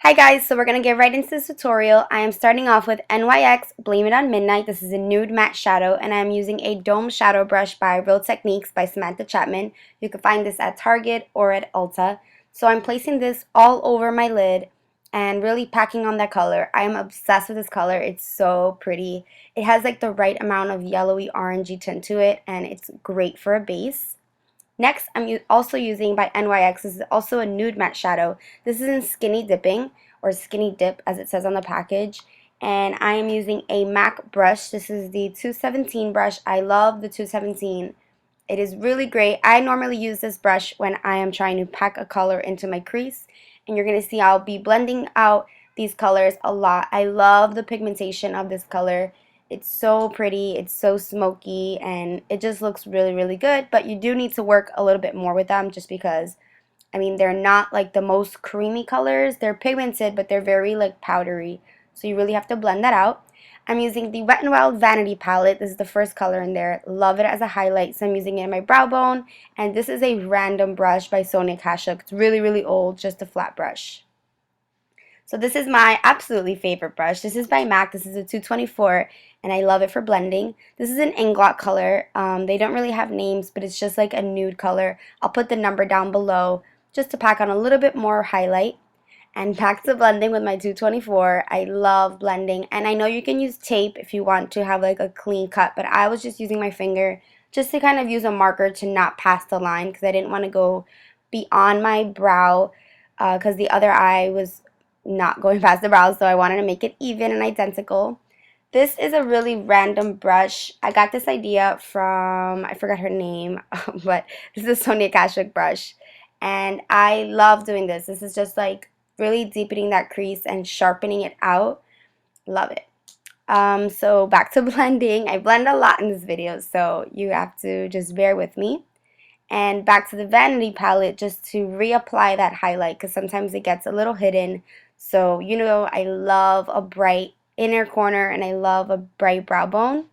Hi guys, so we're going to get right into this tutorial. I am starting off with NYX Blame It on Midnight. This is a nude matte shadow and I'm using a dome shadow brush by Real Techniques by Samantha Chapman. You can find this at Target or at Ulta. So I'm placing this all over my lid and really packing on that color. I am obsessed with this color. It's so pretty. It has like the right amount of yellowy orangey tint to it and it's great for a base. Next, I'm also using by NYX. This is also a nude matte shadow. This is in Skinny Dipping, or Skinny Dip as it says on the package. And I am using a MAC brush. This is the 217 brush. I love the 217. It is really great. I normally use this brush when I am trying to pack a color into my crease. And you're going to see I'll be blending out these colors a lot. I love the pigmentation of this color. It's so pretty, it's so smoky, and it just looks really, really good. But you do need to work a little bit more with them just because, I mean, they're not like the most creamy colors. They're pigmented, but they're very like powdery. So you really have to blend that out. I'm using the Wet n Wild Vanity palette. This is the first color in there. Love it as a highlight, so I'm using it in my brow bone. And this is a random brush by Sonia Kashuk. It's really, really old, just a flat brush. So this is my absolutely favorite brush. This is by MAC. This is a 224, and I love it for blending. This is an ingot color. They don't really have names, but it's just like a nude color. I'll put the number down below just to pack on a little bit more highlight. And back to blending with my 224. I love blending, and I know you can use tape if you want to have like a clean cut, but I was just using my finger just to kind of use a marker to not pass the line because I didn't want to go beyond my brow because the other eye was not going past the brows, so I wanted to make it even and identical. This is a really random brush. I got this idea from, I forgot her name, but this is a Sonia Kashuk brush. And I love doing this. This is just like really deepening that crease and sharpening it out. Love it. So back to blending. I blend a lot in this video, so you have to just bear with me. And back to the Vanity palette just to reapply that highlight because sometimes it gets a little hidden. So, you know, I love a bright inner corner and I love a bright brow bone.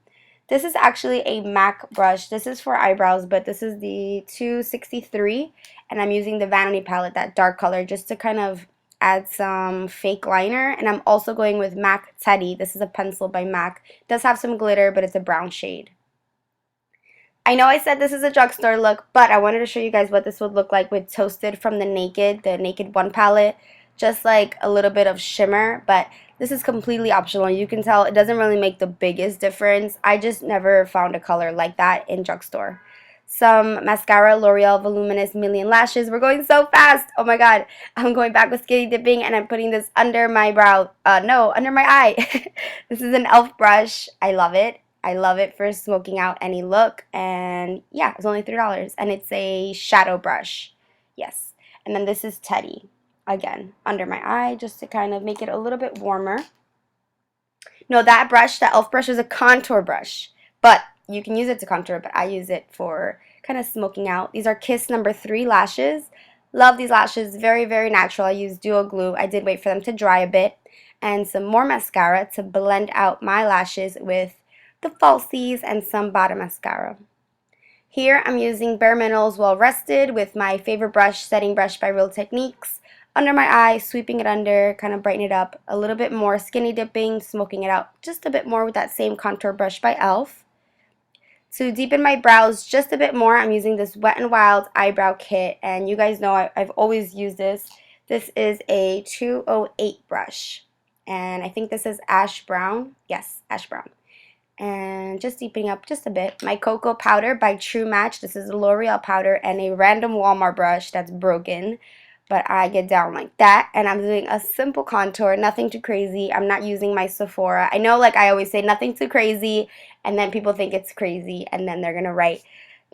This is actually a MAC brush. This is for eyebrows, but this is the 263, and I'm using the Vanity palette, that dark color, just to kind of add some fake liner. And I'm also going with MAC Teddy. This is a pencil by MAC. It does have some glitter, but it's a brown shade. I know I said this is a drugstore look, but I wanted to show you guys what this would look like with Toasted from the Naked 1 palette. Just like a little bit of shimmer, but this is completely optional. You can tell it doesn't really make the biggest difference. I just never found a color like that in drugstore. Some mascara, L'Oreal Voluminous Million Lashes. We're going so fast. Oh my god. I'm going back with Skinny Dipping and I'm putting this under my brow. No, under my eye. This is an e.l.f. brush. I love it. I love it for smoking out any look, and yeah, it's only $3, and it's a shadow brush. Yes. And then this is Teddy, again, under my eye, just to kind of make it a little bit warmer. No, that brush, that e.l.f. brush is a contour brush, but you can use it to contour, but I use it for kind of smoking out. These are Kiss number 3 lashes. Love these lashes, very, very natural. I use duo glue. I did wait for them to dry a bit, and some more mascara to blend out my lashes with the falsies and some bottom mascara. Here I'm using Bare Minerals Well Rested with my favorite brush, Setting Brush by Real Techniques. Under my eye, sweeping it under, kind of brighten it up a little bit more, Skinny Dipping, smoking it out just a bit more with that same contour brush by e.l.f. To deepen my brows just a bit more, I'm using this Wet n Wild eyebrow kit, and you guys know I've always used this. This is a 208 brush, and I think this is ash brown. Yes, ash brown. And just deepening up just a bit. My cocoa powder by True Match. This is a L'Oreal powder and a random Walmart brush that's broken, but I get down like that. And I'm doing a simple contour, nothing too crazy. I'm not using my Sephora. I know, like I always say, nothing too crazy, and then people think it's crazy, and then they're gonna write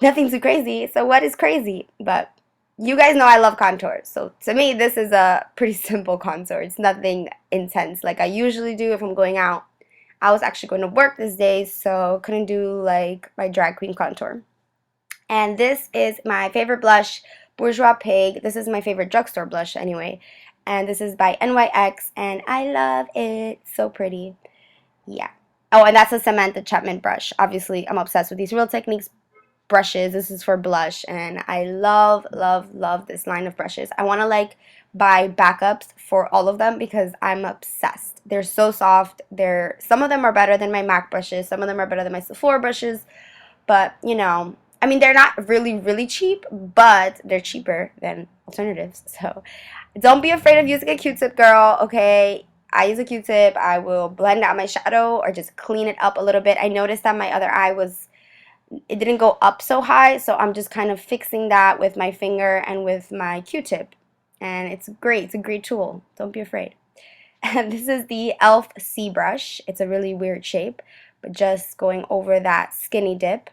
nothing too crazy. So what is crazy? But you guys know I love contours, so to me this is a pretty simple contour. It's nothing intense like I usually do if I'm going out. I was actually going to work this day, so couldn't do like my drag queen contour. And this is my favorite blush, Bourgeois Pig. This is my favorite drugstore blush anyway. And this is by NYX, and I love it. So pretty. Yeah. Oh, and that's a Samantha Chapman brush. Obviously, I'm obsessed with these Real Techniques brushes. This is for blush, and I love, love, love this line of brushes. I want to like buy backups for all of them because I'm obsessed. They're so soft. Some of them are better than my MAC brushes. Some of them are better than my Sephora brushes. But, you know, I mean, they're not really, really cheap, but they're cheaper than alternatives. So don't be afraid of using a Q-tip, girl, okay? I use a Q-tip. I will blend out my shadow or just clean it up a little bit. I noticed that my other eye it didn't go up so high, so I'm just kind of fixing that with my finger and with my Q-tip. And it's great. It's a great tool. Don't be afraid. And this is the e.l.f. C brush. It's a really weird shape, but just going over that skinny dip.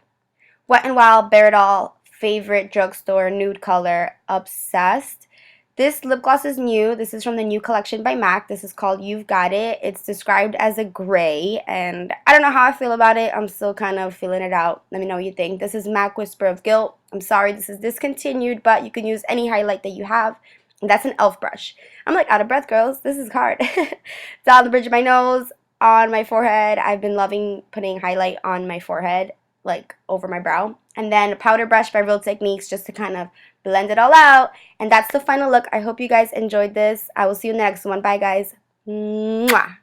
Wet n Wild Bare It All, favorite drugstore nude color, obsessed. This lip gloss is new. This is from the new collection by MAC. This is called You've Got It. It's described as a gray, and I don't know how I feel about it. I'm still kind of feeling it out. Let me know what you think. This is MAC Whisper of Guilt. I'm sorry this is discontinued, but you can use any highlight that you have. And that's an e.l.f. brush. I'm like out of breath, girls. This is hard. Down the bridge of my nose, on my forehead. I've been loving putting highlight on my forehead, like over my brow. And then a powder brush by Real Techniques just to kind of blend it all out. And that's the final look. I hope you guys enjoyed this. I will see you in the next one. Bye, guys. Mwah.